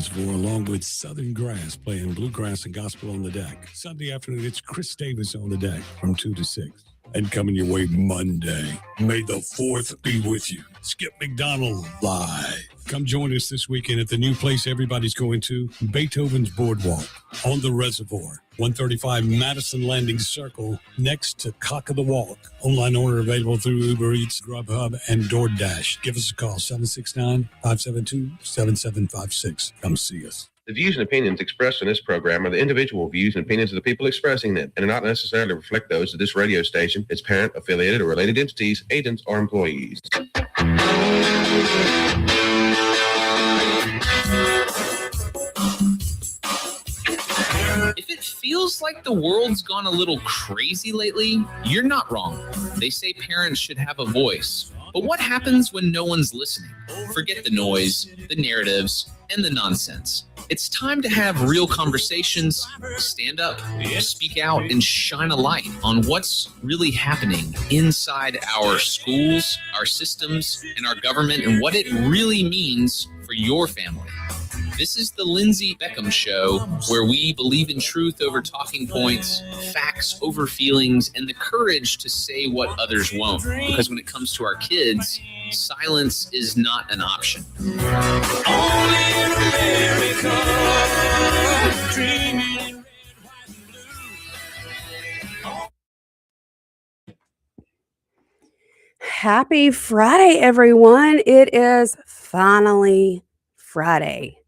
Reservoir, along with Southern Grass, playing bluegrass and gospel on the deck. Sunday afternoon, it's Chris Davis on the deck from 2 to 6. And coming your way Monday, May the 4th be with you. Skip McDonald live. Come join us this weekend at the new place everybody's going to, Beethoven's Boardwalk on the Reservoir. 135 Madison Landing Circle, next to Cock of the Walk. Online order available through Uber Eats, Grubhub, and DoorDash. Give us a call, 769-572-7756. Come see us. The views and opinions expressed in this program are the individual views and opinions of the people expressing them and do not necessarily reflect those of this radio station, its parent, affiliated, or related entities, agents, or employees. If it feels like the world's gone a little crazy lately, you're not wrong. They say parents should have a voice. But what happens when no one's listening? Forget the noise, the narratives, and the nonsense. It's time to have real conversations, stand up, speak out, and shine a light on what's really happening inside our schools, our systems, and our government, and what it really means for your family. This is the Lindsay Beckham Show, where we believe in truth over talking points, facts over feelings, and the courage to say what others won't. Because when it comes to our kids, silence is not an option. Only in America, dreaming in red, white, and blue. Happy Friday, everyone. It is finally Friday.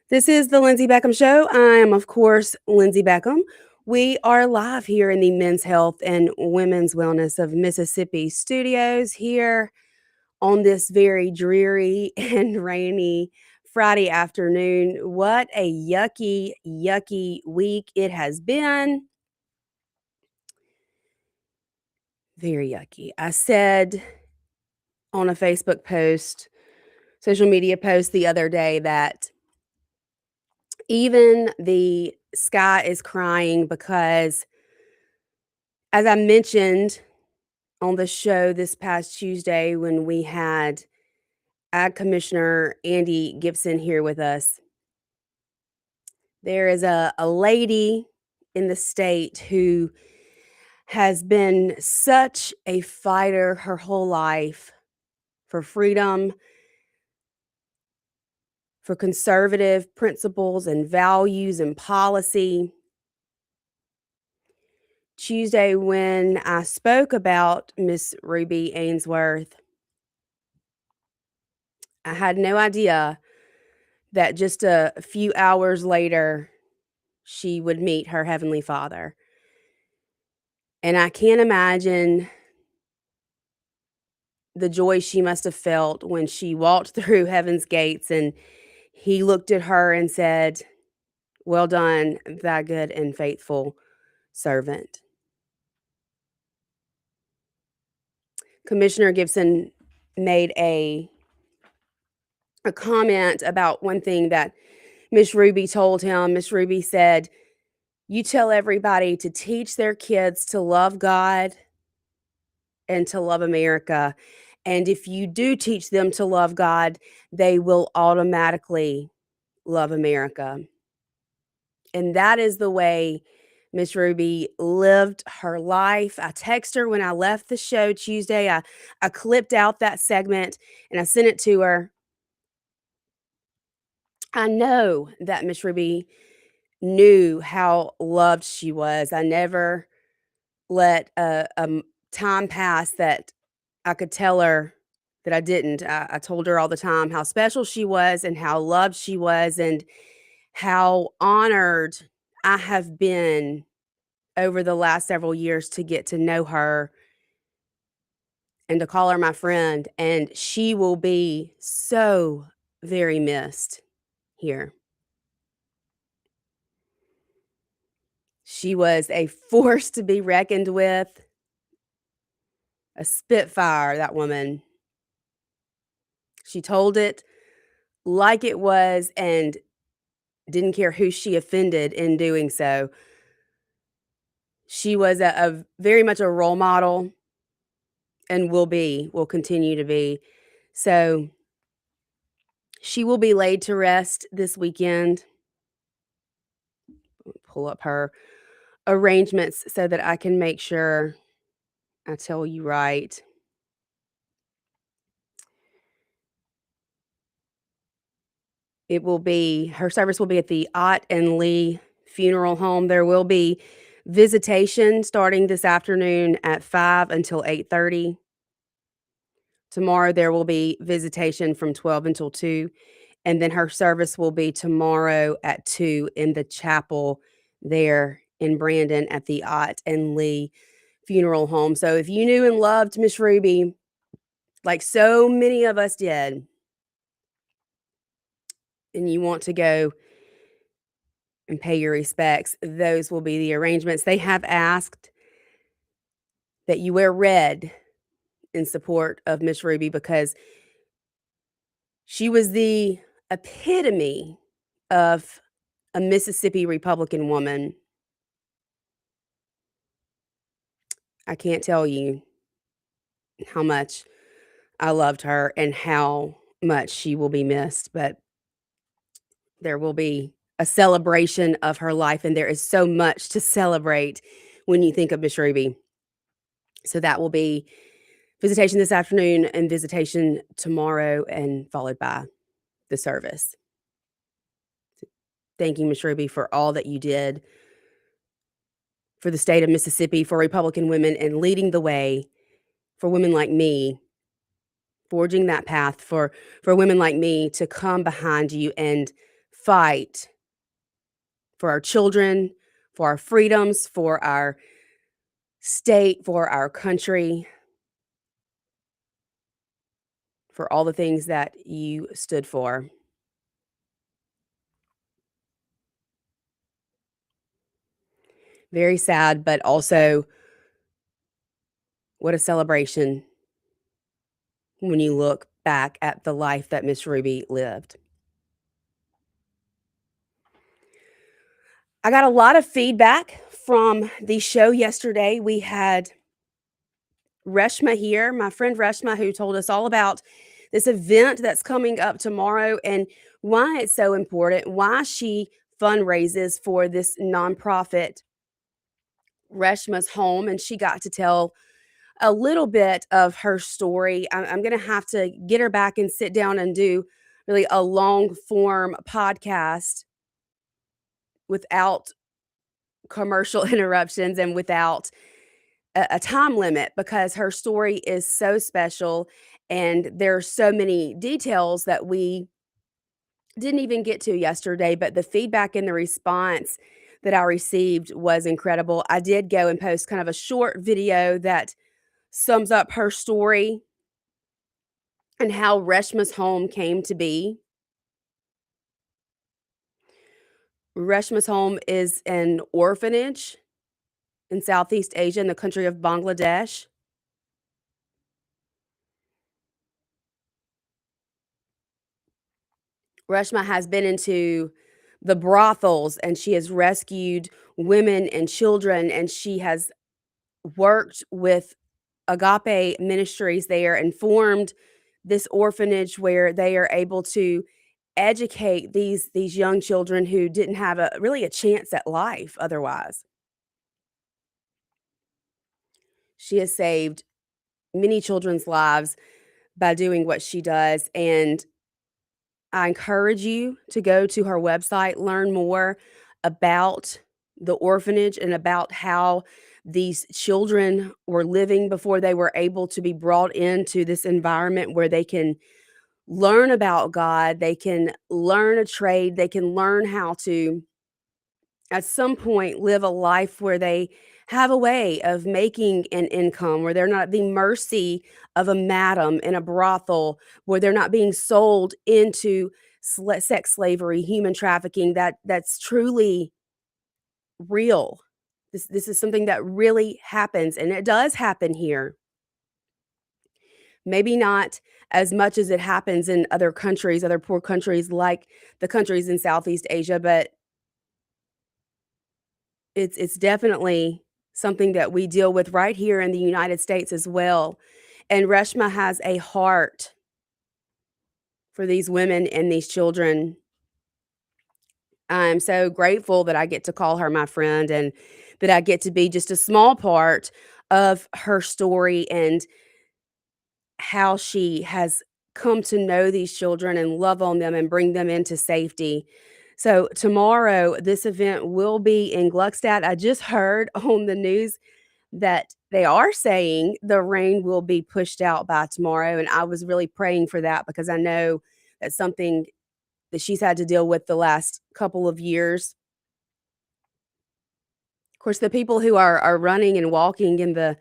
This is the Lindsay Beckham Show. I am, of course, Lindsay Beckham. We are live here in the Men's Health and Women's Wellness of Mississippi studios here on this very dreary and rainy Friday afternoon. What a yucky, yucky week it has been. Very yucky. I said on a Facebook post, social media post the other day that even the sky is crying because, as I mentioned on the show this past Tuesday when we had Ag Commissioner Andy Gibson here with us, there is a lady in the state who has been such a fighter her whole life for freedom, for conservative principles and values and policy. Tuesday, when I spoke about Miss Ruby Ainsworth, I had no idea that just a few hours later, she would meet her Heavenly Father. And I can't imagine the joy she must have felt when she walked through heaven's gates and he looked at her and said, "Well done, thy good and faithful servant." Commissioner Gibson made a comment about one thing that Miss Ruby told him. Miss Ruby said, "You tell everybody to teach their kids to love God and to love America. And if you do teach them to love God, they will automatically love America." And that is the way Miss Ruby lived her life. I texted her when I left the show Tuesday. I clipped out that segment and I sent it to her. I know that Miss Ruby knew how loved she was. I never let a time pass that I could tell her that I didn't. I told her all the time how special she was and how loved she was and how honored I have been over the last several years to get to know her and to call her my friend. And she will be so very missed here. She was a force to be reckoned with, a spitfire, that woman. She told it like it was and didn't care who she offended in doing so. She was a very much a role model and will continue to be. So She will be laid to rest this weekend. Pull up her arrangements so that I can make sure I tell you right. Her service will be at the Ott and Lee Funeral Home. There will be visitation starting this afternoon at 5 until 8:30. Tomorrow there will be visitation from 12 until 2, and then her service will be tomorrow at 2 in the chapel there in Brandon at the Ott and Lee Funeral Home. So if you knew and loved Miss Ruby, like so many of us did, and you want to go and pay your respects, those will be the arrangements. They have asked that you wear red in support of Miss Ruby because she was the epitome of a Mississippi Republican woman. I can't tell you how much I loved her and how much she will be missed, but there will be a celebration of her life, and there is so much to celebrate when you think of Miss Ruby. So that will be visitation this afternoon and visitation tomorrow, and followed by the service. Thanking Miss Ruby for all that you did for the state of Mississippi, for Republican women, and leading the way for women like me, forging that path for women like me to come behind you and fight for our children, for our freedoms, for our state, for our country, for all the things that you stood for. Very sad, but also what a celebration when you look back at the life that Miss Ruby lived. I got a lot of feedback from the show yesterday. We had Reshma here, my friend Reshma, who told us all about this event that's coming up tomorrow and why it's so important, why she fundraises for this nonprofit, Reshma's Home. And she got to tell a little bit of her story. I'm going to have to get her back and sit down and do really a long form podcast without commercial interruptions and without a time limit, because her story is so special and there are so many details that we didn't even get to yesterday, but the feedback and the response that I received was incredible. I did go and post kind of a short video that sums up her story and how Reshma's Home came to be. Reshma's Home is an orphanage in Southeast Asia in the country of Bangladesh. Reshma has been into the brothels and she has rescued women and children, and she has worked with Agape Ministries there and formed this orphanage where they are able to educate these young children who didn't have really a chance at life otherwise. She has saved many children's lives by doing what she does, and I encourage you to go to her website, learn more about the orphanage and about how these children were living before they were able to be brought into this environment where they can learn about God, they can learn a trade, they can learn how to, at some point, live a life where they have a way of making an income, where they're not at the mercy of a madam in a brothel, where they're not being sold into sex slavery, human trafficking. That's truly real. This is something that really happens, and it does happen here. Maybe not as much as it happens in other countries, other poor countries like the countries in Southeast Asia, but it's definitely something that we deal with right here in the United States as well. And Reshma has a heart for these women and these children. I'm so grateful that I get to call her my friend and that I get to be just a small part of her story and how she has come to know these children and love on them and bring them into safety. So tomorrow, this event will be in Gluckstadt. I just heard on the news that they are saying the rain will be pushed out by tomorrow. And I was really praying for that because I know that's something that she's had to deal with the last couple of years. Of course, the people who are running and walking in the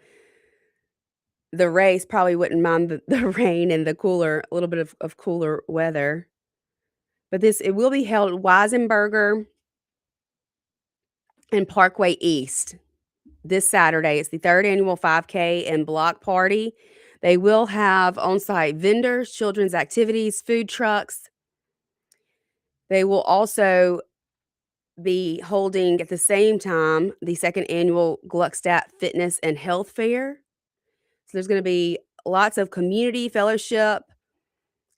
race probably wouldn't mind the rain and the cooler, a little bit of cooler weather. But it will be held at Weisenberger and Parkway East this Saturday. It's the third annual 5K and block party. They will have on-site vendors, children's activities, food trucks. They will also be holding at the same time the second annual Gluckstadt Fitness and Health Fair. So there's going to be lots of community fellowship,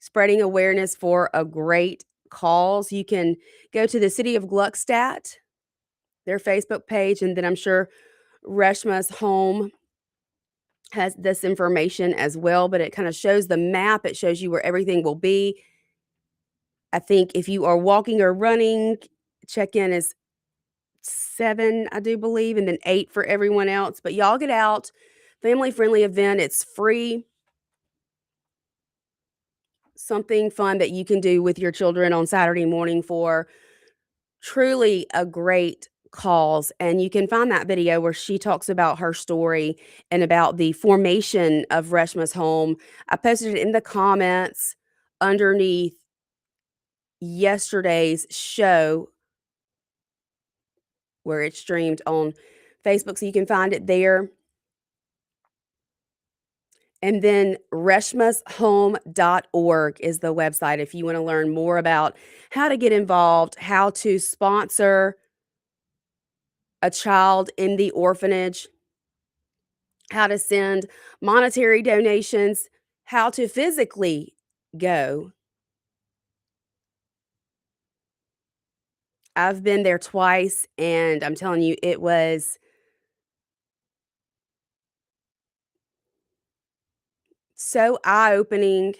spreading awareness for a great cause. You can go to the City of Gluckstadt, their Facebook page, and then I'm sure Reshma's home has this information as well, but it kind of shows the map. It shows you where everything will be. I think if you are walking or running, check-in is 7, I do believe, and then 8 for everyone else. But y'all get out, family-friendly event. It's free. Something fun that you can do with your children on Saturday morning for truly a great cause. And you can find that video where she talks about her story and about the formation of Reshma's home. I posted it in the comments underneath yesterday's show where it's streamed on Facebook, so you can find it there. And then reshmashome.org is the website if you want to learn more about how to get involved, how to sponsor a child in the orphanage, how to send monetary donations, how to physically go. I've been there twice, and I'm telling you, it was so eye-opening.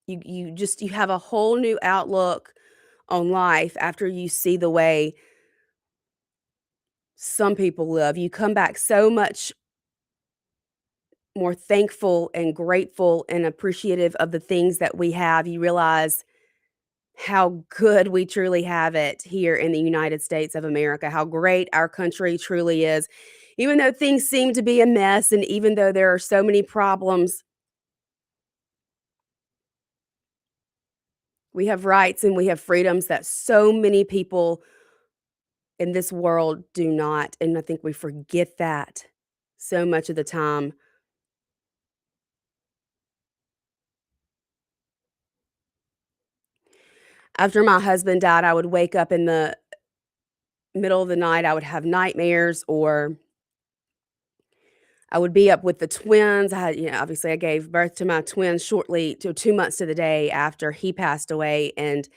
You have a whole new outlook on life after you see the way some people live. You come back so much more thankful and grateful and appreciative of the things that we have. You realize how good we truly have it here in the United States of America, how great our country truly is. Even though things seem to be a mess and even though there are so many problems, we have rights and we have freedoms that so many people in this world do not. And I think we forget that so much of the time. After my husband died, I would wake up in the middle of the night. I would have nightmares, or I would be up with the twins. I had, obviously I gave birth to my twins shortly to 2 months to the day after he passed away. And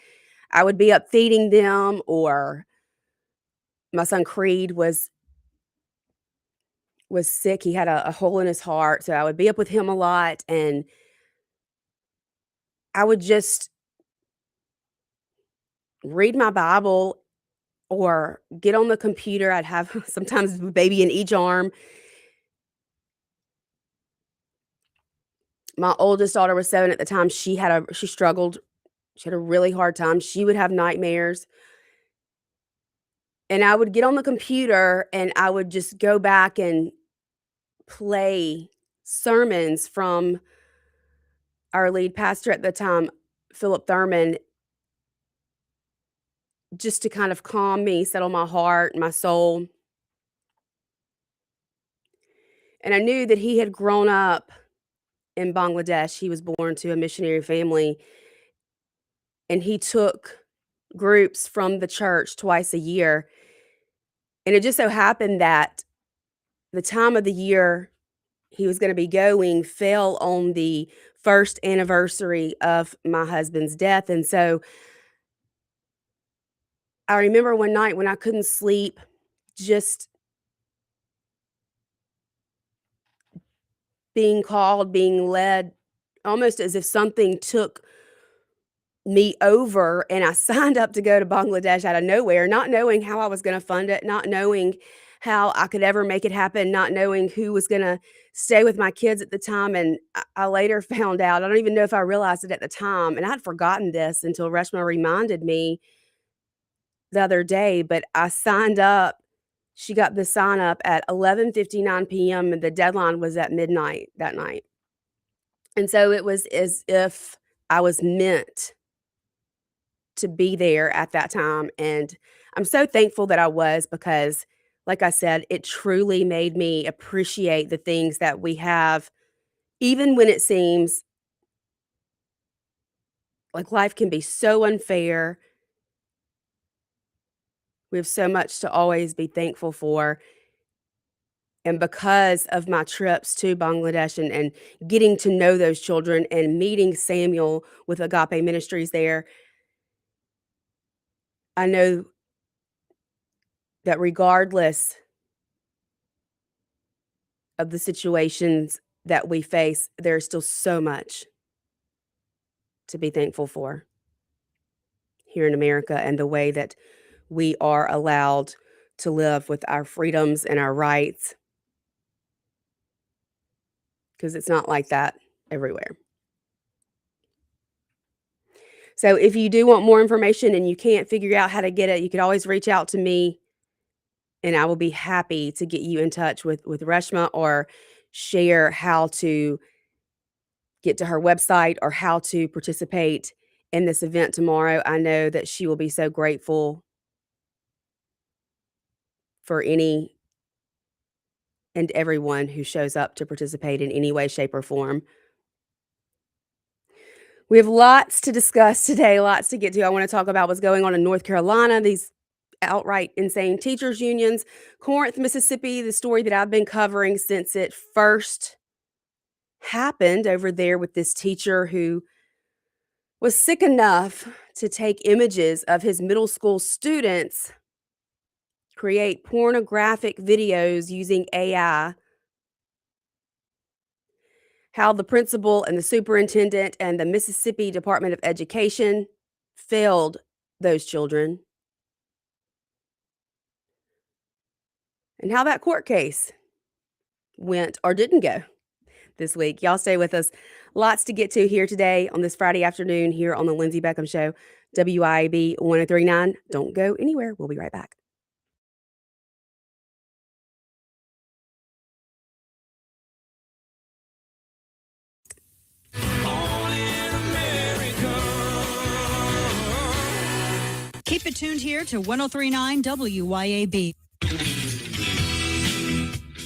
I would be up feeding them, or my son Creed was sick. He had a hole in his heart. So I would be up with him a lot, and I would just read my Bible or get on the computer. I'd have sometimes a baby in each arm. My oldest daughter was 7 at the time. She struggled. She had a really hard time. She would have nightmares. And I would get on the computer and I would just go back and play sermons from our lead pastor at the time, Philip Thurman, just to kind of calm me, settle my heart, my soul. And I knew that he had grown up in Bangladesh. He was born to a missionary family, and he took groups from the church twice a year. And it just so happened that the time of the year he was going to be going fell on the first anniversary of my husband's death. And so I remember one night when I couldn't sleep, just being called, being led, almost as if something took me over, and I signed up to go to Bangladesh out of nowhere, not knowing how I was going to fund it, not knowing how I could ever make it happen, not knowing who was going to stay with my kids at the time. And I later found out, I don't even know if I realized it at the time, and I'd forgotten this until Reshma reminded me the other day, but I signed up. She got the sign up at 11:59 p.m. and the deadline was at midnight that night. And so it was as if I was meant to be there at that time. And I'm so thankful that I was, because, like I said, it truly made me appreciate the things that we have, even when it seems like life can be so unfair. We have so much to always be thankful for. And because of my trips to Bangladesh and getting to know those children and meeting Samuel with Agape Ministries there, I know that regardless of the situations that we face, there's still so much to be thankful for here in America, and the way that we are allowed to live with our freedoms and our rights, because it's not like that everywhere. So if you do want more information and you can't figure out how to get it, you can always reach out to me, and I will be happy to get you in touch with Reshma, or share how to get to her website or how to participate in this event tomorrow. I know that she will be so grateful for any and everyone who shows up to participate in any way, shape, or form. We have lots to discuss today, lots to get to. I want to talk about what's going on in North Carolina, these outright insane teachers unions, Corinth, Mississippi, the story that I've been covering since it first happened over there with this teacher who was sick enough to take images of his middle school students, create pornographic videos using AI, how the principal and the superintendent and the Mississippi Department of Education failed those children, and how that court case went or didn't go this week. Y'all stay with us. Lots to get to here today on this Friday afternoon here on the Lindsay Beckham Show, WIAB 1039. Don't go anywhere. We'll be right back. Keep it tuned here to 1039 WYAB.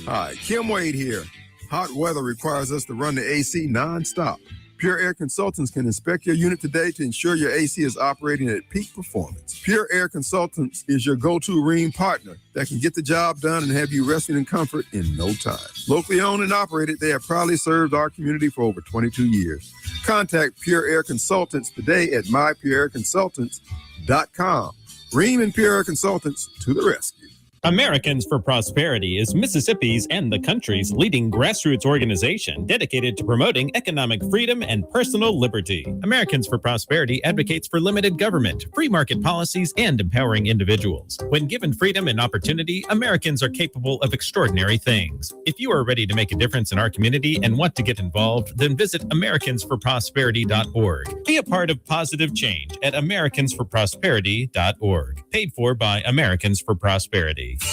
Hi, Kim Wade here. Hot weather requires us to run the AC nonstop. Pure Air Consultants can inspect your unit today to ensure your AC is operating at peak performance. Pure Air Consultants is your go-to Rheem partner that can get the job done and have you resting in comfort in no time. Locally owned and operated, they have proudly served our community for over 22 years. Contact Pure Air Consultants today at mypureairconsultants.com. Rheem and Pure Air Consultants to the rescue. Americans for Prosperity is Mississippi's and the country's leading grassroots organization dedicated to promoting economic freedom and personal liberty. Americans for Prosperity advocates for limited government, free market policies, and empowering individuals. When given freedom and opportunity, Americans are capable of extraordinary things. If you are ready to make a difference in our community and want to get involved, then visit americansforprosperity.org. Be a part of positive change at americansforprosperity.org. Paid for by Americans for Prosperity. Doctor,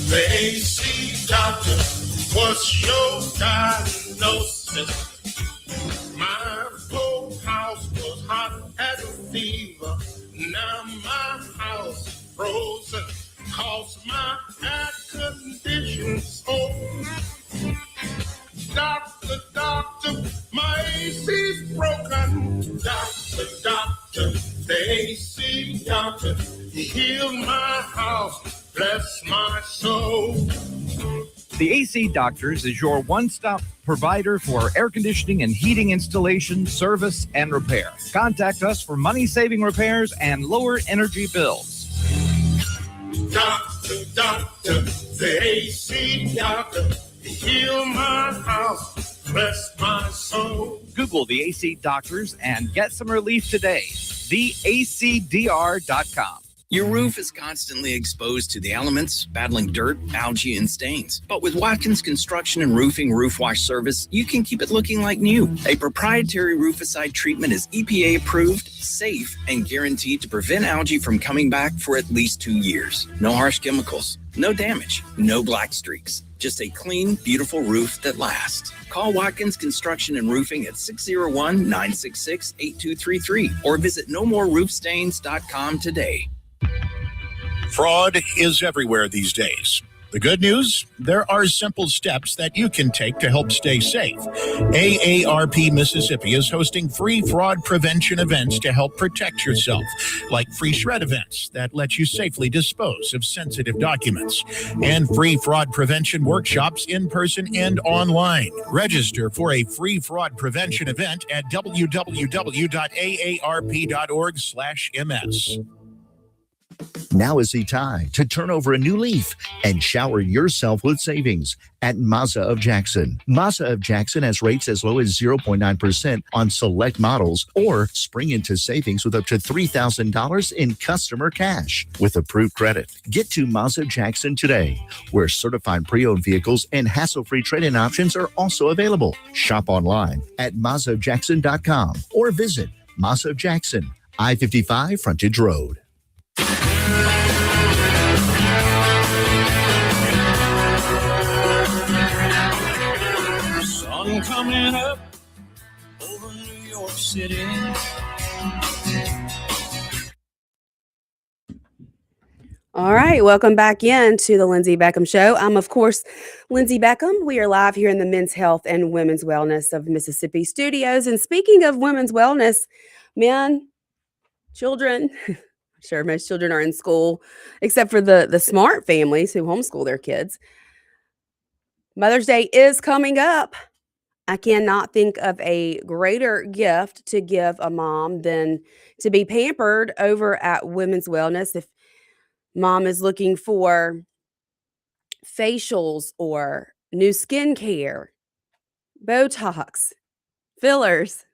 the AC doctor, what's your diagnosis? My whole house was hot as a fever. Now my house frozen, cause my air conditioning's on. Doctor, my AC's broken. Doctor, the AC doctor, heal my house, bless my soul. The AC Doctors is your one-stop provider for air conditioning and heating installation, service, and repair. Contact us for money-saving repairs and lower energy bills. Doctor, doctor, the AC doctor, heal my house, bless my soul. Google the AC Doctors and get some relief today. TheACDR.com. Your roof is constantly exposed to the elements, battling dirt, algae, and stains. But with Watkins Construction and Roofing Roof Wash Service, you can keep it looking like new. A proprietary rooficide treatment is EPA approved, safe, and guaranteed to prevent algae from coming back for at least 2 years. No harsh chemicals, no damage, no black streaks. Just a clean, beautiful roof that lasts. Call Watkins Construction and Roofing at 601-966-8233 or visit nomoreroofstains.com today. Fraud is everywhere these days. The good news, there are simple steps that you can take to help stay safe. AARP Mississippi is hosting free fraud prevention events to help protect yourself, like free shred events that let you safely dispose of sensitive documents, and free fraud prevention workshops in person and online. Register for a free fraud prevention event at www.aarp.org/ms. Now is the time to turn over a new leaf and shower yourself with savings at Mazda of Jackson. Mazda of Jackson has rates as low as 0.9% on select models, or spring into savings with up to $3,000 in customer cash with approved credit. Get to Mazda of Jackson today, where certified pre-owned vehicles and hassle-free trade-in options are also available. Shop online at MazdaofJackson.com or visit Mazda of Jackson, I-55 Frontage Road. Sun coming up over New York City. All right, welcome back in to the Lindsay Beckham Show. I'm, of course, Lindsay Beckham. We are live here in the Men's Health and Women's Wellness of Mississippi studios. And speaking of women's wellness, men, children, I'm sure most children are in school, except for the smart families who homeschool their kids. Mother's Day is coming up. I cannot think of a greater gift to give a mom than to be pampered over at Women's Wellness. If mom is looking for facials or new skincare, Botox, fillers,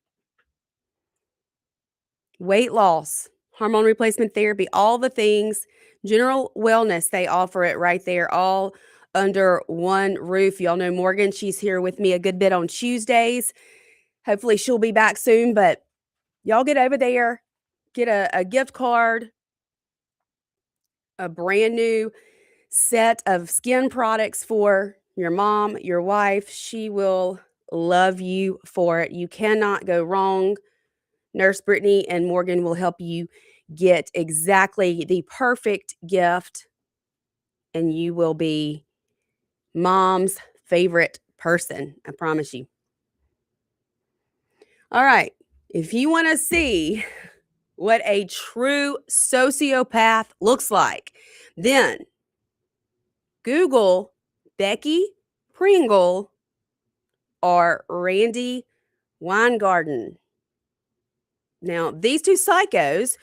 weight loss, hormone replacement therapy, all the things, general wellness, they offer it right there, all under one roof. Y'all know Morgan. She's here with me a good bit on Tuesdays. Hopefully she'll be back soon, but y'all get over there, get a gift card, a brand new set of skin products for your mom, your wife. She will love you for it. You cannot go wrong. Nurse Brittany and Morgan will help you get exactly the perfect gift, and you will be mom's favorite person. I promise you. All right. If you want to see what a true sociopath looks like, then Google Becky Pringle or Randy Weingarten. Now, these two psychos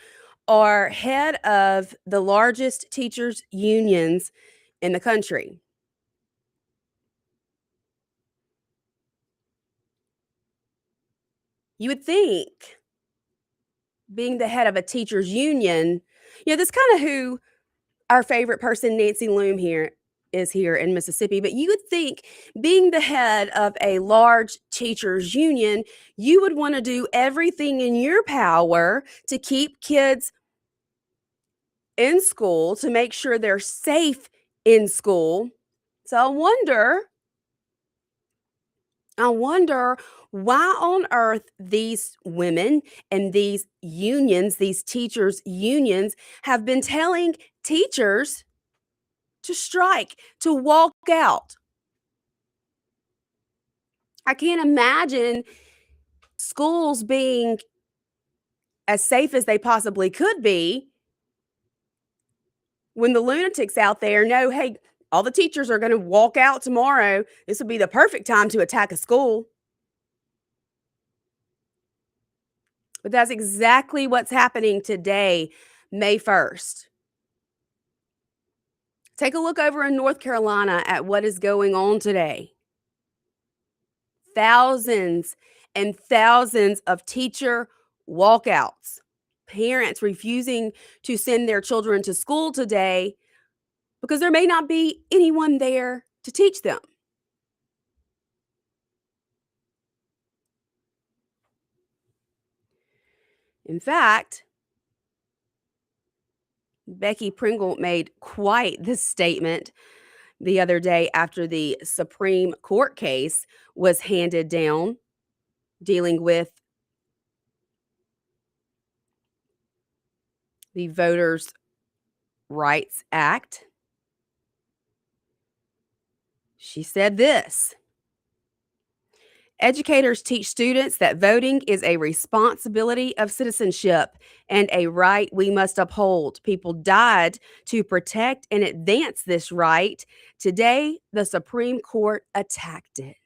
are head of the largest teachers' unions in the country. You would think, being the head of a teachers' union, that's kind of who our favorite person, Nancy Loom, is here in Mississippi. But you would think, being the head of a large teachers' union, you would want to do everything in your power to keep kids in school, to make sure they're safe in school. So I wonder why on earth these women and these unions, these teachers' unions, have been telling teachers to strike, to walk out. I can't imagine schools being as safe as they possibly could be when the lunatics out there know, hey, all the teachers are going to walk out tomorrow. This would be the perfect time to attack a school. But that's exactly what's happening today, May 1st. Take a look over in North Carolina at what is going on today. Thousands and thousands of teacher walkouts. Parents refusing to send their children to school today because there may not be anyone there to teach them. In fact, Becky Pringle made quite this statement the other day after the Supreme Court case was handed down dealing with the Voters' Rights Act. She said this: educators teach students that voting is a responsibility of citizenship and a right we must uphold. People died to protect and advance this right. Today, the Supreme Court attacked it.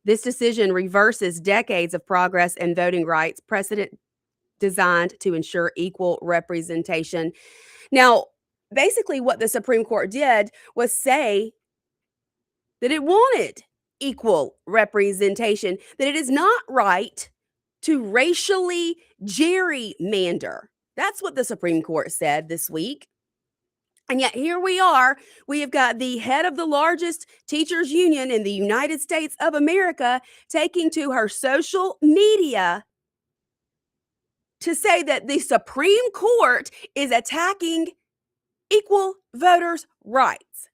This decision reverses decades of progress in voting rights precedent designed to ensure equal representation. Now, basically what the Supreme Court did was say that it wanted equal representation, that it is not right to racially gerrymander. That's what the Supreme Court said this week. And yet here we are. We have got the head of the largest teachers union in the United States of America taking to her social media to say that the Supreme Court is attacking equal voters' rights.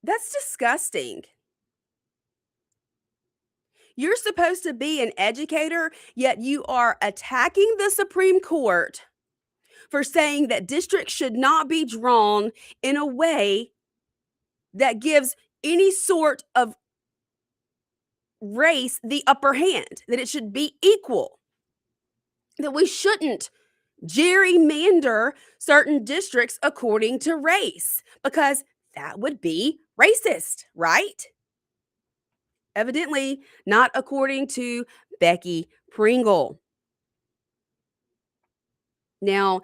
That's disgusting. You're supposed to be an educator, yet you are attacking the Supreme Court for saying that districts should not be drawn in a way that gives any sort of race the upper hand, that it should be equal, that we shouldn't gerrymander certain districts according to race, because that would be racist, right? Evidently, not according to Becky Pringle. Now,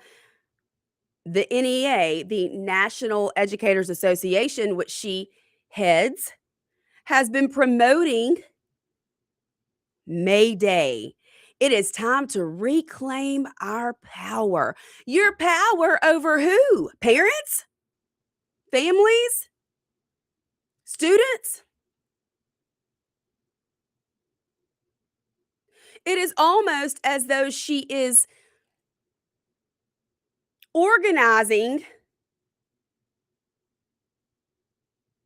the NEA, the National Educators Association, which she heads, has been promoting May Day. It is time to reclaim our power. Your power over who? Parents? Families? Students? It is almost as though she is organizing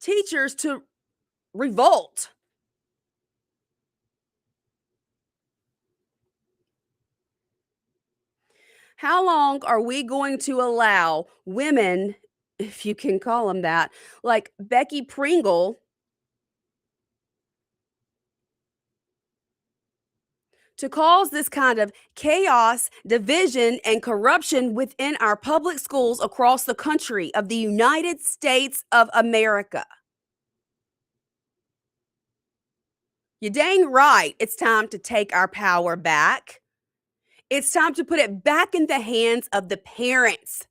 teachers to revolt. How long are we going to allow women, if you can call them that, like Becky Pringle, to cause this kind of chaos, division, and corruption within our public schools across the country of the United States of America? You're dang right. It's time to take our power back. It's time to put it back in the hands of the parents,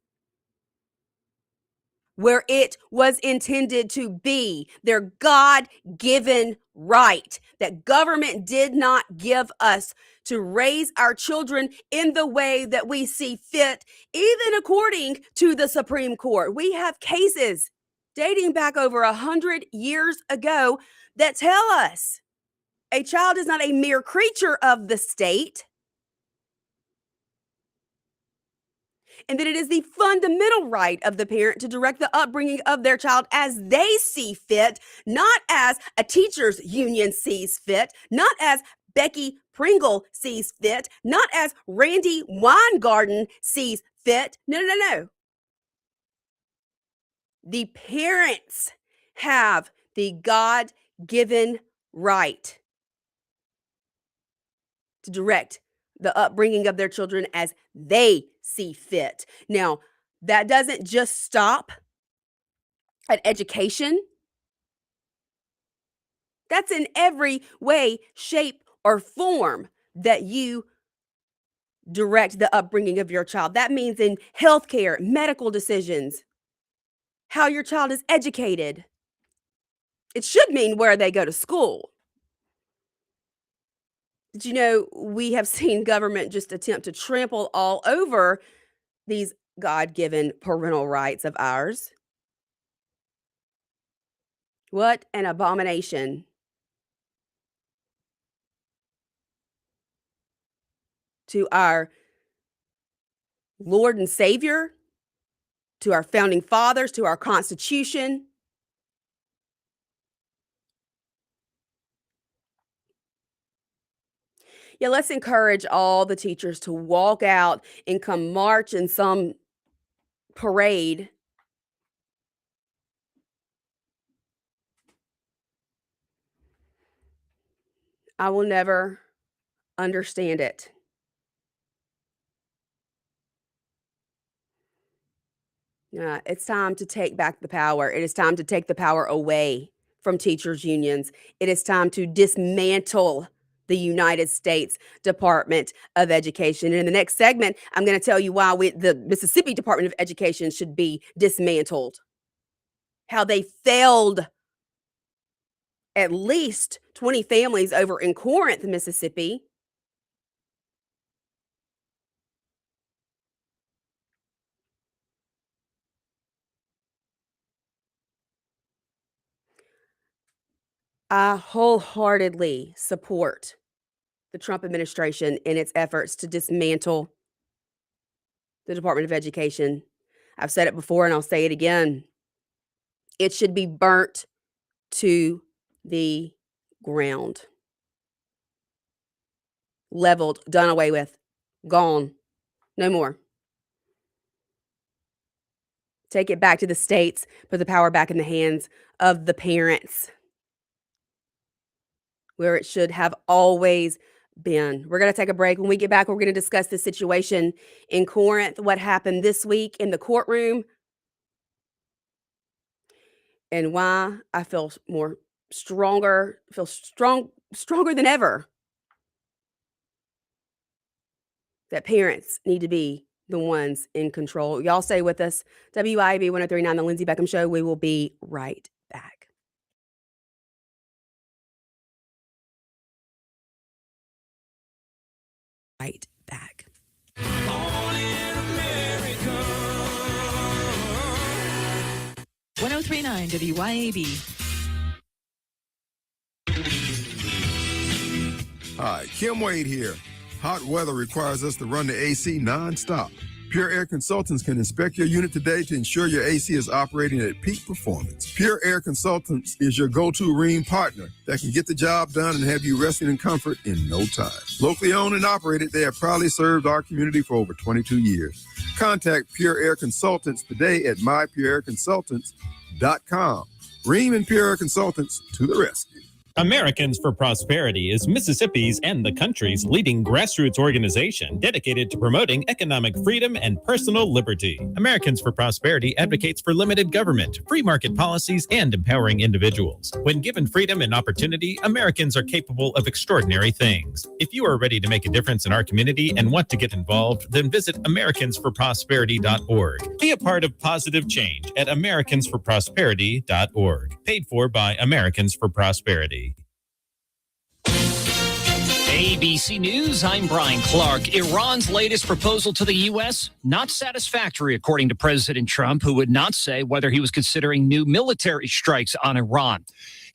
where it was intended to be, their God-given right that government did not give us to raise our children in the way that we see fit, even according to the Supreme Court. We have cases dating back over 100 years ago that tell us a child is not a mere creature of the state, and that it is the fundamental right of the parent to direct the upbringing of their child as they see fit, not as a teachers union sees fit, not as Becky Pringle sees fit, not as Randy Weingarten sees fit. No, no, no. The parents have the God-given right to direct the upbringing of their children as they see fit. Now, That doesn't just stop at education. That's in every way, shape, or form that you direct the upbringing of your child. That means in healthcare, medical decisions, how your child is educated. It should mean where they go to school. Did you know we have seen government just attempt to trample all over these God-given parental rights of ours? What an abomination. To our Lord and Savior, to our founding fathers, to our Constitution. Yeah, let's encourage all the teachers to walk out and come march in some parade. I will never understand it. It's time to take back the power. It is time to take the power away from teachers' unions. It is time to dismantle the United States Department of Education. And in the next segment, I'm going to tell you why the Mississippi Department of Education should be dismantled. How they failed at least 20 families over in Corinth, Mississippi. I wholeheartedly support the Trump administration in its efforts to dismantle the Department of Education. I've said it before and I'll say it again. It should be burnt to the ground. Leveled, done away with, gone. No more. Take it back to the states, put the power back in the hands of the parents, where it should have always been. We're going to take a break. When we get back, we're going to discuss the situation in Corinth, what happened this week in the courtroom, and why I feel stronger than ever that parents need to be the ones in control. Y'all stay with us. WIAB 1039, The Lindsay Beckham Show. We will be right back. Right back. 1039 WYAB. Hi, Kim Wade here. Hot weather requires us to run the AC nonstop. Pure Air Consultants can inspect your unit today to ensure your AC is operating at peak performance. Pure Air Consultants is your go-to Rheem partner that can get the job done and have you resting in comfort in no time. Locally owned and operated, they have proudly served our community for over 22 years. Contact Pure Air Consultants today at mypureairconsultants.com. Rheem and Pure Air Consultants to the rescue. Americans for Prosperity is Mississippi's and the country's leading grassroots organization dedicated to promoting economic freedom and personal liberty. Americans for Prosperity advocates for limited government, free market policies, and empowering individuals. When given freedom and opportunity, Americans are capable of extraordinary things. If you are ready to make a difference in our community and want to get involved, then visit americansforprosperity.org. Be a part of positive change at americansforprosperity.org. Paid for by Americans for Prosperity. ABC News, I'm Brian Clark. Iran's latest proposal to the U.S., not satisfactory, according to President Trump, who would not say whether he was considering new military strikes on Iran.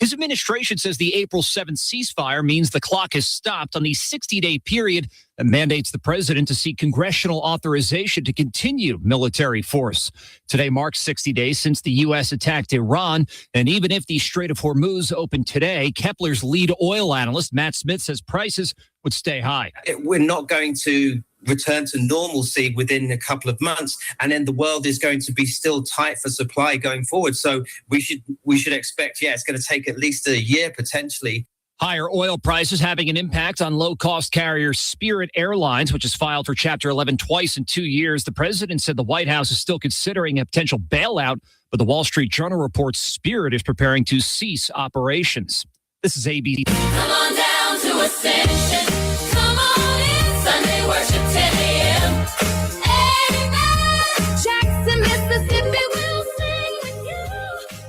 His administration says the April 7th ceasefire means the clock has stopped on the 60-day period that mandates the president to seek congressional authorization to continue military force. Today marks 60 days since the U.S. attacked Iran, and even if the Strait of Hormuz opened today, Kepler's lead oil analyst, Matt Smith, says prices would stay high. We're not going to return to normalcy within a couple of months, and then the world is going to be still tight for supply going forward. So we should expect, it's going to take at least a year potentially. Higher oil prices having an impact on low-cost carrier Spirit Airlines, which has filed for Chapter 11 twice in 2 years. The president said the White House is still considering a potential bailout, but the Wall Street Journal reports Spirit is preparing to cease operations. This is ABC. Come on down to Ascension. Come on in, Sunday worship 10 a.m. Amen. Jackson, Mississippi, we'll sing with you.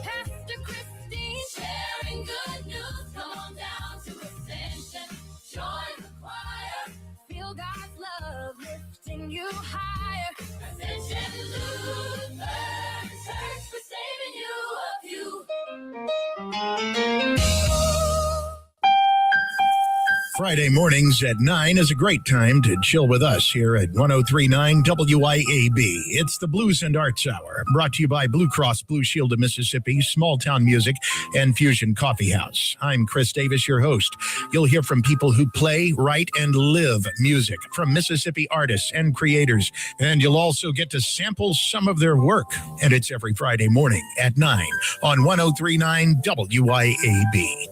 Pastor Christine sharing good news. Come on down to Ascension. Join the choir. Feel God's love lifting you higher. Ascension Lutheran Church, for saving you a few. Friday mornings at 9 is a great time to chill with us here at 1039 WYAB. It's the Blues and Arts Hour, brought to you by Blue Cross Blue Shield of Mississippi, Small Town Music, and Fusion Coffee House. I'm Chris Davis, your host. You'll hear from people who play, write, and live music from Mississippi artists and creators, and you'll also get to sample some of their work. And it's every Friday morning at 9 on 1039 WYAB.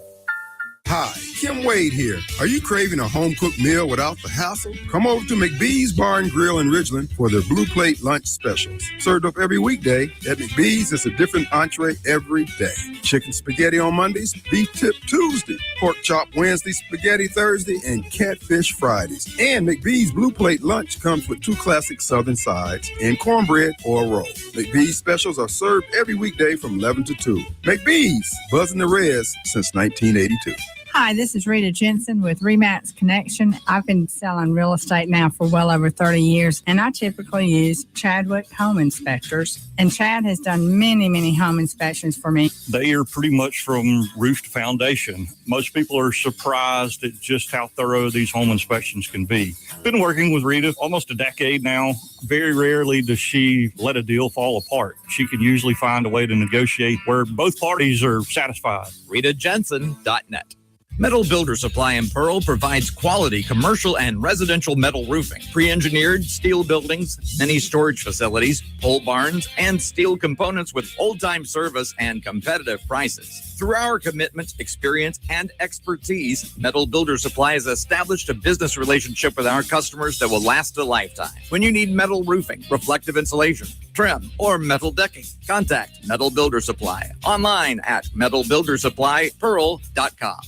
Hi, Kim Wade here. Are you craving a home-cooked meal without the hassle? Come over to McBee's Bar and Grill in Ridgeland for their Blue Plate lunch specials. Served up every weekday, at McBee's it's a different entree every day. Chicken spaghetti on Mondays, beef tip Tuesday, pork chop Wednesday, spaghetti Thursday, and catfish Fridays. And McBee's Blue Plate lunch comes with 2 classic southern sides and cornbread or a roll. McBee's specials are served every weekday from 11 to 2. McBee's, buzzing the res since 1982. Hi, this is Rita Jensen with Remax Connection. I've been selling real estate now for well over 30 years, and I typically use Chadwick Home Inspectors. And Chad has done many, many home inspections for me. They are pretty much from roof to foundation. Most people are surprised at just how thorough these home inspections can be. Been working with Rita almost a decade now. Very rarely does she let a deal fall apart. She can usually find a way to negotiate where both parties are satisfied. RitaJensen.net. Metal Builder Supply in Pearl provides quality commercial and residential metal roofing, pre-engineered steel buildings, many storage facilities, pole barns, and steel components with old-time service and competitive prices. Through our commitment, experience, and expertise, Metal Builder Supply has established a business relationship with our customers that will last a lifetime. When you need metal roofing, reflective insulation, trim, or metal decking, contact Metal Builder Supply online at metalbuildersupplypearl.com.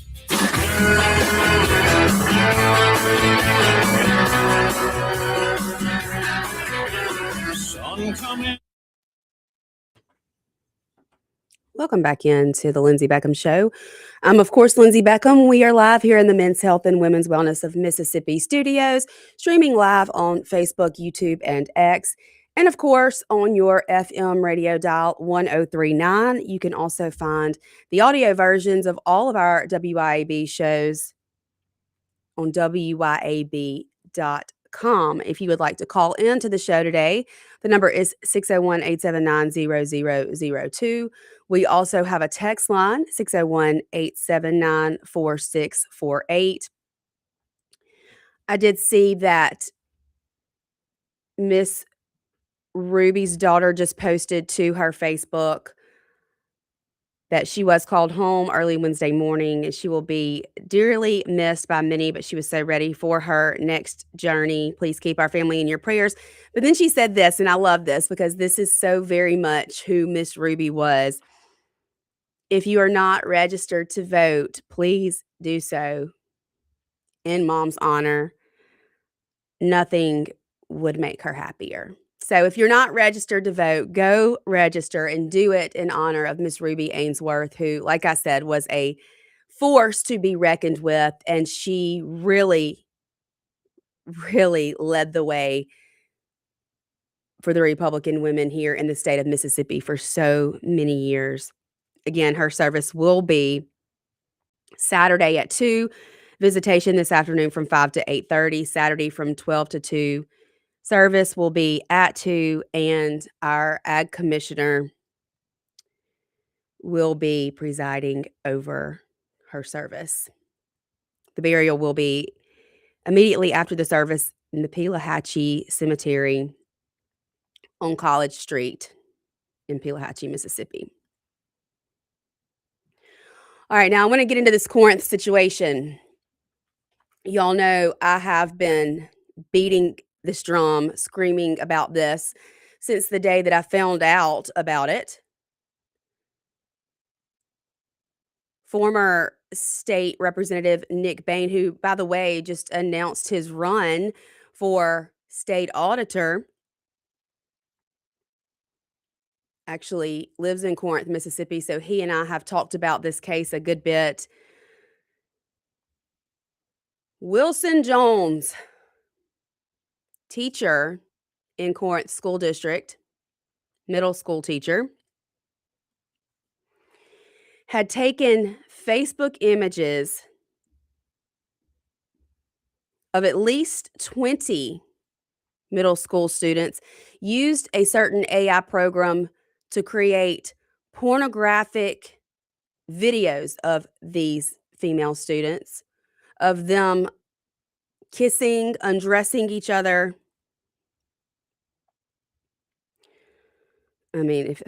Welcome back into the Lindsay Beckham Show. I'm, of course, Lindsay Beckham. We are live here in the Men's Health and Women's Wellness of Mississippi studios, streaming live on Facebook, YouTube, and X. And, of course, on your FM radio dial 1039. You can also find the audio versions of all of our WYAB shows on WYAB.com. If you would like to call into the show today, the number is 601-879-0002. We also have a text line, 601-879-4648. I did see that Miss Ruby's daughter just posted to her Facebook that she was called home early Wednesday morning, and she will be dearly missed by many, but she was so ready for her next journey. Please keep our family in your prayers. But then she said this, and I love this because this is so very much who Miss Ruby was. If you are not registered to vote, please do so in Mom's honor. Nothing would make her happier. So if you're not registered to vote, go register and do it in honor of Miss Ruby Ainsworth, who, like I said, was a force to be reckoned with. And she really, really led the way for the Republican women here in the state of Mississippi for so many years. Again, her service will be Saturday at 2, visitation this afternoon from 5 to 8:30, Saturday from 12 to 2. Service will be at 2, and our ag commissioner will be presiding over her service. The burial will be immediately after the service in the Pelahatchie Cemetery on College Street in Pelahatchie, Mississippi. All right, now I want to get into this Corinth situation. Y'all know I have been beating this drum, screaming about this since the day that I found out about it. Former state representative Nick Bain, who, by the way, just announced his run for state auditor, actually lives in Corinth, Mississippi. So he and I have talked about this case a good bit. Wilson Jones, teacher in Corinth School District, middle school teacher, had taken Facebook images of at least 20 middle school students, used a certain AI program to create pornographic videos of these female students, of them kissing, undressing each other. I mean, if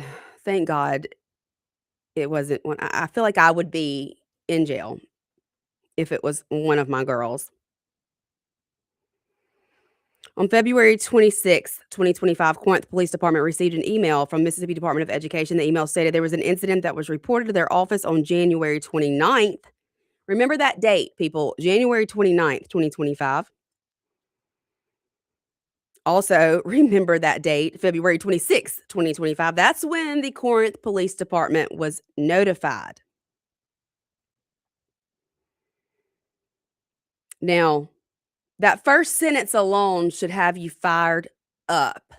thank God it wasn't one. I feel like I would be in jail if it was one of my girls. On February 26th, 2025, Corinth Police Department received an email from Mississippi Department of Education. The email stated there was an incident that was reported to their office on January 29th. Remember that date, people, January 29th, 2025. Also, remember that date, February 26th, 2025. That's when the Corinth Police Department was notified. Now, that first sentence alone should have you fired up.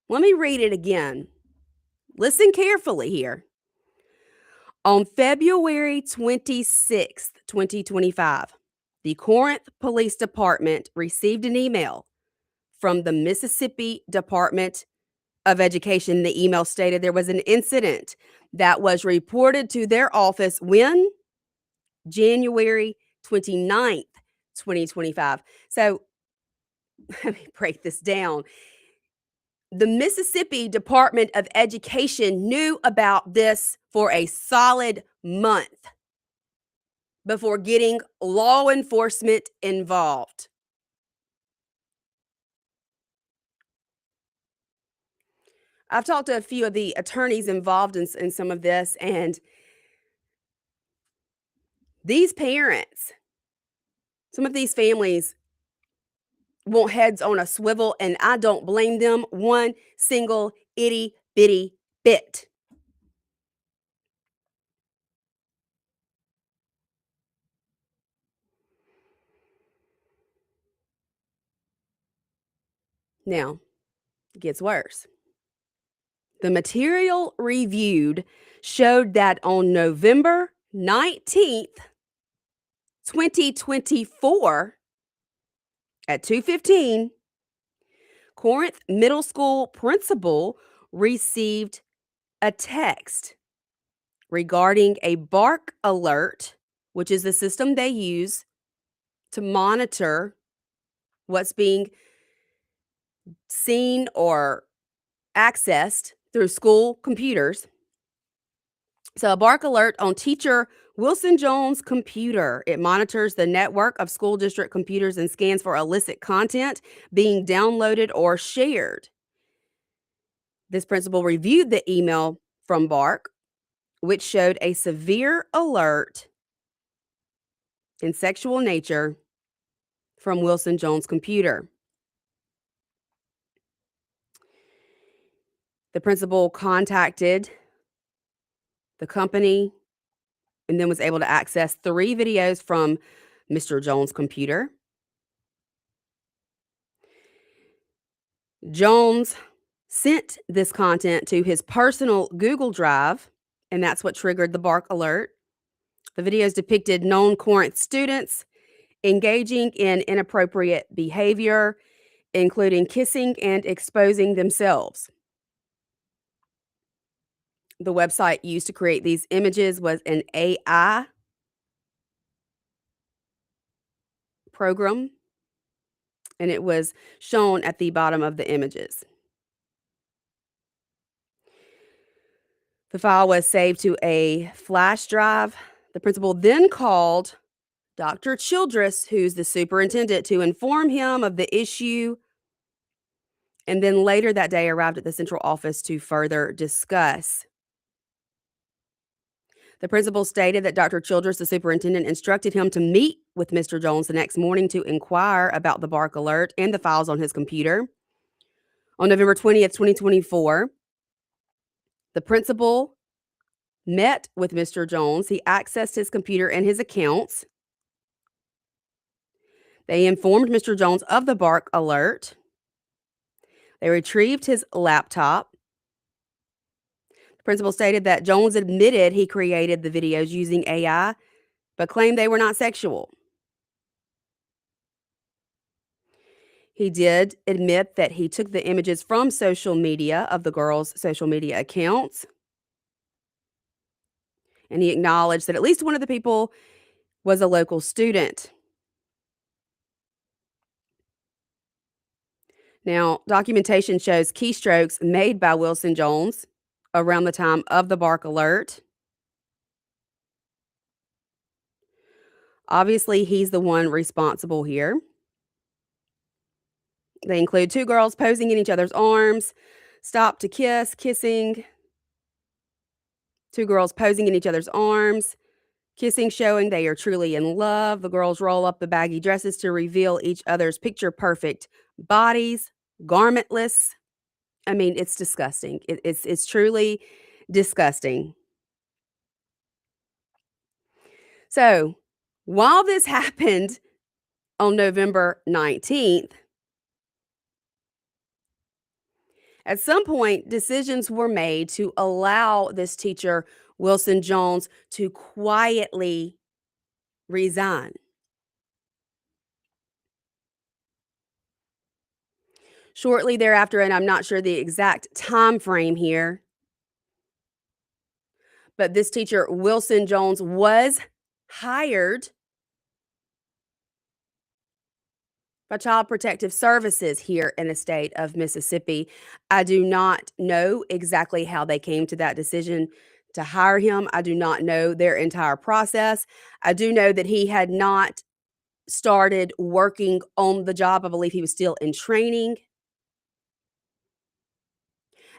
Let me read it again. Listen carefully here. On February 26th, 2025, the Corinth Police Department received an email from the Mississippi Department of Education. The email stated there was an incident that was reported to their office when? January 29th, 2025. So let me break this down. The Mississippi Department of Education knew about this for a solid month before getting law enforcement involved. I've talked to a few of the attorneys involved in some of this, and these parents, some of these families want heads on a swivel, and I don't blame them one single itty bitty bit. Now, it gets worse. The material reviewed showed that on November 19th, 2024, at 2:15, Corinth Middle School principal received a text regarding a bark alert, which is the system they use to monitor what's being seen or accessed through school computers. So a bark alert on teacher Wilson Jones' computer. It monitors the network of school district computers and scans for illicit content being downloaded or shared. This principal reviewed the email from Bark, which showed a severe alert in sexual nature from Wilson Jones' computer. The principal contacted the company and then was able to access 3 videos from Mr. Jones' computer. Jones sent this content to his personal Google Drive, and that's what triggered the bark alert. The videos depicted known Corinth students engaging in inappropriate behavior, including kissing and exposing themselves. The website used to create these images was an AI program, and it was shown at the bottom of the images. The file was saved to a flash drive. The principal then called Dr. Childress, who's the superintendent, to inform him of the issue, and then later that day arrived at the central office to further discuss. The principal stated that Dr. Childress, the superintendent, instructed him to meet with Mr. Jones the next morning to inquire about the bark alert and the files on his computer. On November 20th, 2024, the principal met with Mr. Jones. He accessed his computer and his accounts. They informed Mr. Jones of the bark alert. They retrieved his laptop. The principal stated that Jones admitted he created the videos using AI, but claimed they were not sexual. He did admit that he took the images from social media of the girls' social media accounts. And he acknowledged that at least one of the people was a local student. Now, documentation shows keystrokes made by Wilson Jones around the time of the bark alert. Obviously, he's the one responsible here. They include two girls posing in each other's arms, stop to kiss, kissing. Two girls posing in each other's arms, kissing, showing they are truly in love. The girls roll up the baggy dresses to reveal each other's picture-perfect bodies, garmentless. I mean, it's disgusting. It's truly disgusting. So, while this happened on November 19th, at some point, decisions were made to allow this teacher, Wilson Jones, to quietly resign. Shortly thereafter, and I'm not sure the exact time frame here, but this teacher, Wilson Jones, was hired by Child Protective Services here in the state of Mississippi. I do not know exactly how they came to that decision to hire him. I do not know their entire process. I do know that he had not started working on the job. I believe he was still in training.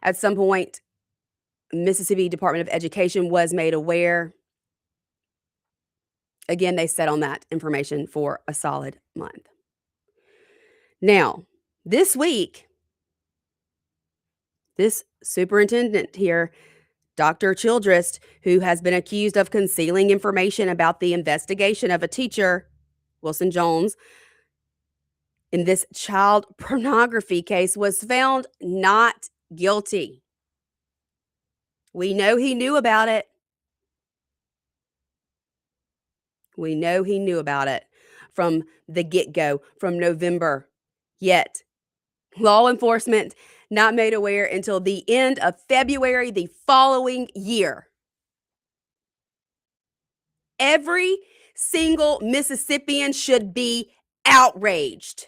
At some point, Mississippi Department of Education was made aware. Again, they sat on that information for a solid month. Now, this week, this superintendent here, Dr. Childress, who has been accused of concealing information about the investigation of a teacher, Wilson Jones, in this child pornography case, was found not guilty. We know he knew about it. We know he knew about it from the get-go, from November. Yet, law enforcement not made aware until the end of February the following year. Every single Mississippian should be outraged.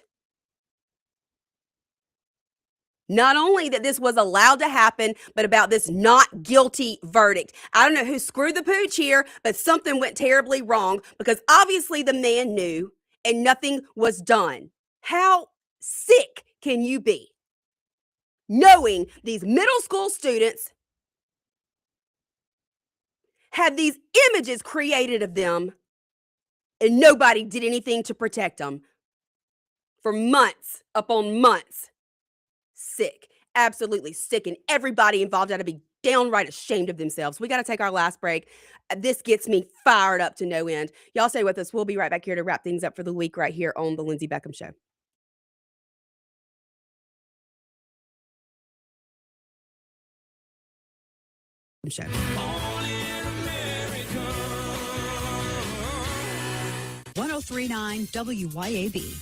Not only that this was allowed to happen, but about this not guilty verdict. I don't know who screwed the pooch here, but something went terribly wrong because obviously the man knew and nothing was done. How sick can you be? Knowing these middle school students had these images created of them and nobody did anything to protect them for months upon months. Sick, absolutely sick, and everybody involved ought to be downright ashamed of themselves. We got to take our last break. This gets me fired up to no end. Y'all stay with us. We'll be right back here to wrap things up for the week right here on The Lindsay Beckham Show. Show. 1039 WYAB.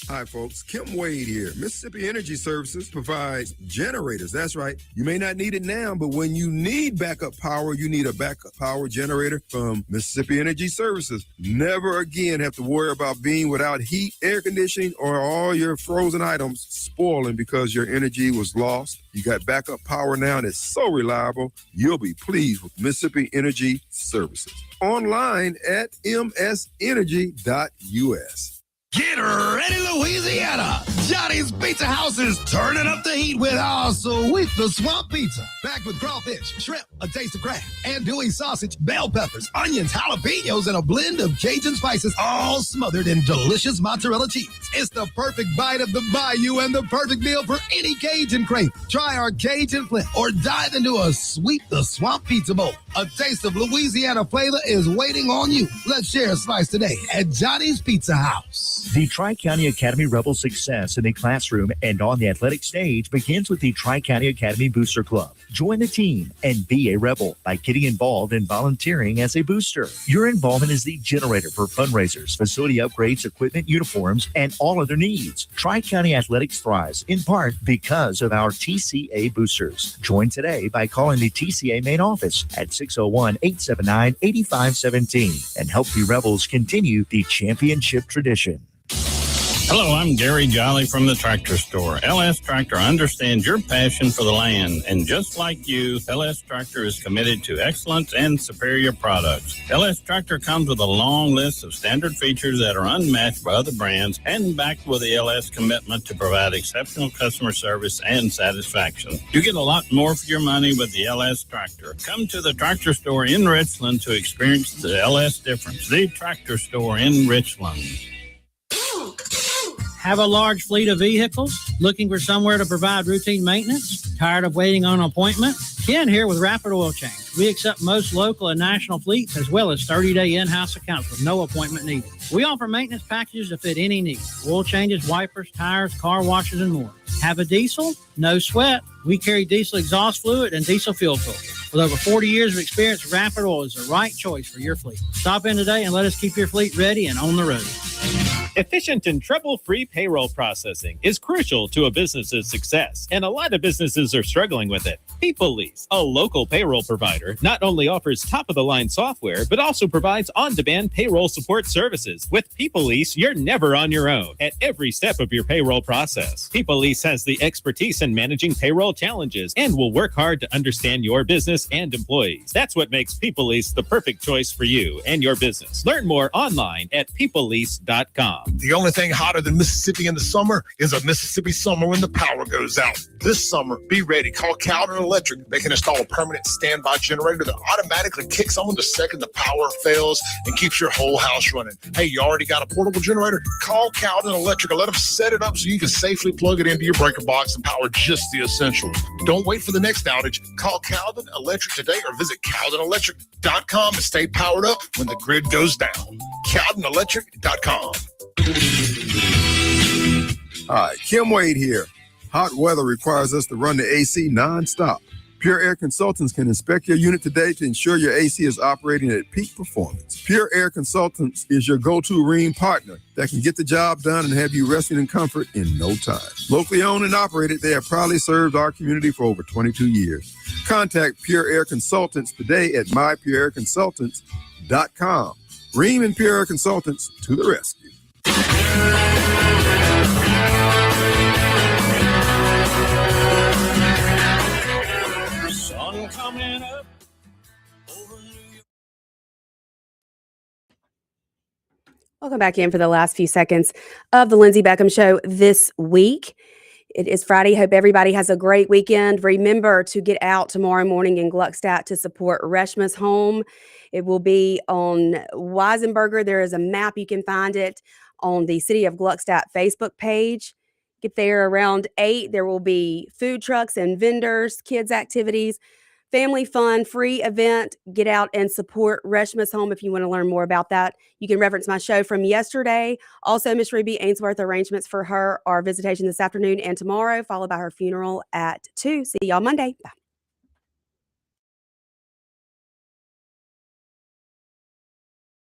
Hi, folks. Kim Wade here. Mississippi Energy Services provides generators. That's right. You may not need it now, but when you need backup power, you need a backup power generator from Mississippi Energy Services. Never again have to worry about being without heat, air conditioning, or all your frozen items spoiling because your energy was lost. You got backup power now that's so reliable, you'll be pleased with Mississippi Energy Services. Online at msenergy.us. Get ready, Louisiana! Johnny's Pizza House is turning up the heat with our Sweet the Swamp Pizza. Packed with crawfish, shrimp, a taste of crab, andouille sausage, bell peppers, onions, jalapenos, and a blend of Cajun spices, all smothered in delicious mozzarella cheese. It's the perfect bite of the bayou and the perfect meal for any Cajun crave. Try our Cajun Flint or dive into a Sweet the Swamp Pizza bowl. A taste of Louisiana flavor is waiting on you. Let's share a slice today at Johnny's Pizza House. The Tri-County Academy Rebel success in the classroom and on the athletic stage begins with the Tri-County Academy Booster Club. Join the team and be a Rebel by getting involved and volunteering as a booster. Your involvement is the generator for fundraisers, facility upgrades, equipment, uniforms, and all other needs. Tri-County Athletics thrives in part because of our TCA boosters. Join today by calling the TCA main office at 601-879-8517 and help the Rebels continue the championship tradition. Hello, I'm Gary Jolly from the Tractor Store. LS Tractor understands your passion for the land, and just like you, LS Tractor is committed to excellence and superior products. LS Tractor comes with a long list of standard features that are unmatched by other brands and backed with the LS commitment to provide exceptional customer service and satisfaction. You get a lot more for your money with the LS Tractor. Come to the Tractor Store in Richland to experience the LS difference. The Tractor Store in Richland. Have a large fleet of vehicles? Looking for somewhere to provide routine maintenance? Tired of waiting on an appointment? Ken here with Rapid Oil Change. We accept most local and national fleets as well as 30-day in-house accounts with no appointment needed. We offer maintenance packages to fit any need. Oil changes, wipers, tires, car washes, and more. Have a diesel? No sweat. We carry diesel exhaust fluid and diesel fuel filter. With over 40 years of experience, Rapid Oil is the right choice for your fleet. Stop in today and let us keep your fleet ready and on the road. Efficient and trouble-free payroll processing is crucial to a business's success, and a lot of businesses are struggling with it. PeopleLease, a local payroll provider, not only offers top-of-the-line software, but also provides on-demand payroll support services. With PeopleLease, you're never on your own at every step of your payroll process. PeopleLease has the expertise in managing payroll challenges and will work hard to understand your business and employees. That's what makes PeopleLease the perfect choice for you and your business. Learn more online at peoplelease.com. The only thing hotter than Mississippi in the summer is a Mississippi summer when the power goes out. This summer, be ready. Call Cowden Electric. They can install a permanent standby generator that automatically kicks on the second the power fails and keeps your whole house running. Hey, you already got a portable generator? Call Cowden Electric and let them set it up so you can safely plug it into your breaker box and power just the essentials. Don't wait for the next outage. Call Cowden Electric today or visit CowdenElectric.com and stay powered up when the grid goes down. CowdenElectric.com. Hi, Kim Wade here. Hot weather requires us to run the AC nonstop. Pure Air Consultants can inspect your unit today to ensure your AC is operating at peak performance. Pure Air Consultants is your go-to Rheem partner that can get the job done and have you resting in comfort in no time. Locally owned and operated, they have proudly served our community for over 22 years. Contact Pure Air Consultants today at mypureairconsultants.com. Rheem and Pure Air Consultants to the rescue. Sun coming up. Welcome back in for the last few seconds of the Lindsay Beckham Show this week. It is Friday. Hope everybody has a great weekend. Remember to get out tomorrow morning in Gluckstadt to support Reshma's Home. It will be on Weisenberger. There is a map. You can find it on the City of Gluckstadt Facebook page. Get there around 8. There will be food trucks and vendors, kids activities, family fun, free event. Get out and support Reshma's Home if you want to learn more about that. You can reference my show from yesterday. Also, Miss Ruby Ainsworth arrangements for her are visitation this afternoon and tomorrow, followed by her funeral at 2. See y'all Monday. Bye.